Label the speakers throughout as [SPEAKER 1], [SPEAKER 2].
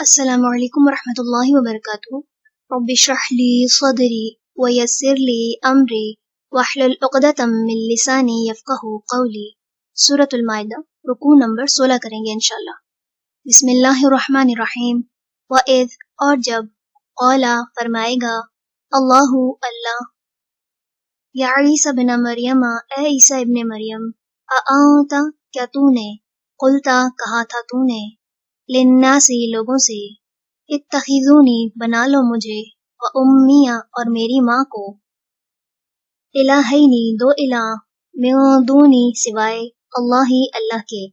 [SPEAKER 1] السلام علیکم ورحمۃ اللہ وبرکاتہ۔ رب اشرح لی صدری ویسر لی امری واحلل عقدۃ من لسانی یفقہوا قولی۔ سورۃ المائدہ، رکوع نمبر 16 کریں گے انشاءاللہ۔ بسم اللہ الرحمن الرحیم۔ وَإِذْ، اور جب، قَالَ، فرمائے گا، اللہ، اللہ، یا عیسیٰ ابن مریم، اے عیسیٰ ابن مریم، اَأَنتَ، کیا تو نے، قلتا، کہا تھا تو نے، للناس، لوگوں سے، اتخذونی، بنا لو مجھے، وَأُمِّیَ، اور میری ماں کو، الہینی، دو الہ، من دونی، سوائے، اللہ، اللہ کے۔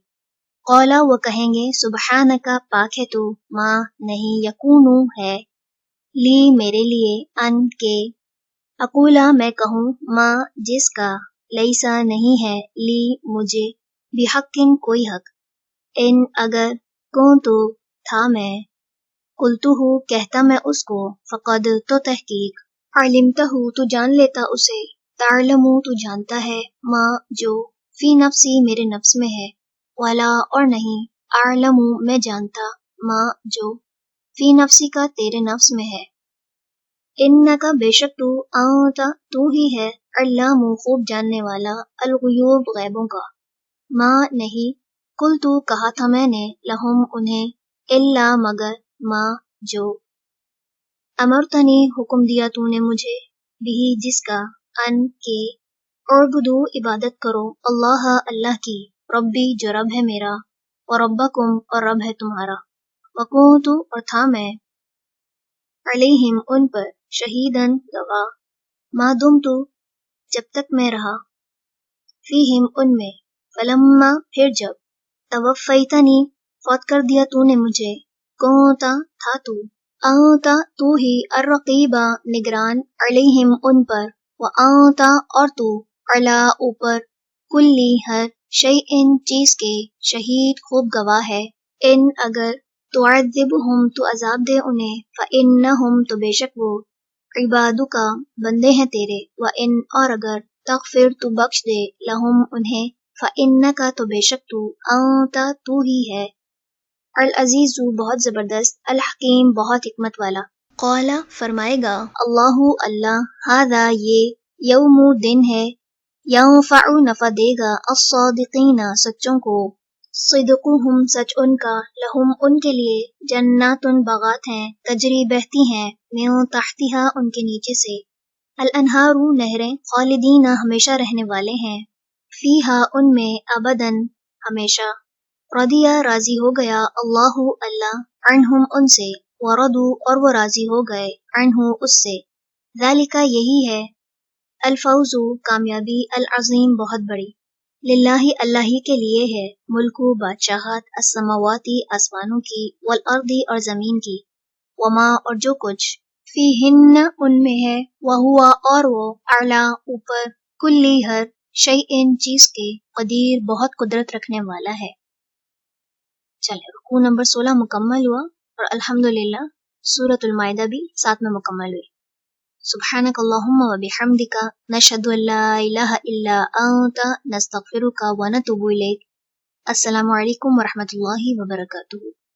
[SPEAKER 1] قولا، وہ کہیں گے، سبحانک، پاک ہے تو، ما، نہیں، یکونو، ہے، لی، میرے لیے، ان، کے، اقولا، میں کہوں، ما، جس کا، لیسا، نہیں ہے، لی، مجھے، بحق، کوئی حق، ان، اگر، کنتو، تھا میں، قلتہ، کہتا میں اس کو، فقد، تو تحقیق، علمتہ، تو جان لیتا اسے، تعلم، تو جانتا ہے، ما، جو، فی نفسی، میرے نفس میں ہے، ولا، اور نہیں، اعلم، میں جانتا، ما، جو، فی نفسی کا، تیرے نفس میں ہے، انکا، بے شک تو، انت، تو ہی ہے، علام، خوب جاننے والا، الغیوب، غیبوں کا، ما، نہیں، قلتو، کہا تھا میں نے، لہم، انہیں، الا، مگر، ما، جو، امرتنی، حکم دیا تو نے مجھے، بھی، جس کا، ان، کے، اعبدو، عبادت کرو، اللہ، اللہ کی، ربی، جو رب ہے میرا، وربکم، اور رب ہے تمہارا، وکنتو، اور تھا میں، علیہم، ان پر، شہیدن، گواہ، ما دمتو، جب تک میں رہا، فیہم، ان میں، فلما، پھر جب، توفیتنی، فوت کر دیا تو نے مجھے، کنتا، تھا تو، انتا، تو ہی، الرقیبہ، نگران، علیہم، ان پر، وانتا، اور تو، علا، اوپر، کلی، ہر، شیئن، چیز کے، شہید، خوب گواہ ہے، ان، اگر، تعذبہم، تو عذاب دے انہیں، فإنہم، تو بے شک وہ، عبادک، بندے ہیں تیرے، وإن، اور اگر، تغفر، تو بخش دے، لہم، انہیں، فإنک، تو بے شک تو، انت، تو ہی ہے، العزیز، بہت زبردست، الحکیم، بہت حکمت والا۔ قال، فرمائے گا، اللہ، اللہ، ھذا، یہ، یوم، دن ہے، ینفع، نفع دے گا، الصادقین، سچوں کو، صدقہم، سچ ان کا، لہم، ان کے لیے، جنات، باغات ہیں، تجری، بہتی ہیں، من تحتہا، ان کے نیچے سے، الانہار، نہریں، خالدین، ہمیشہ رہنے والے ہیں، فیہا، ان میں، ابداً، ہمیشہ، رضیہ، راضی ہو گیا، اللہ، اللہ، عنہم، ان سے، ورضوا، اور وہ راضی ہو گئے، عنہ، اس سے، ذالک، یہی ہے، الفوز، کامیابی، العظیم، بہت بڑی، للہ، اللہ ہی کے لیے ہے، ملک، بادشاہت، السماواتی، آسمانوں کی، والارض، اور زمین کی، وما، اور جو کچھ، فیہن، ان میں ہے، وہوا، اور وہ، اعلی، اوپر، کلی، ہر، شیئن، چیز کے، قدیر، بہت قدرت رکھنے والا ہے۔ چلے، رکوع نمبر 16 مکمل ہوا، اور الحمدللہ سورۃ المائدہ بھی ساتھ میں مکمل ہوئی۔ سبحانک اللہم و بحمدک، نشہد ان لا الہ الا انت، نستغفرک و نتوب الیک۔ السلام علیکم ورحمۃ اللہ وبرکاتہ۔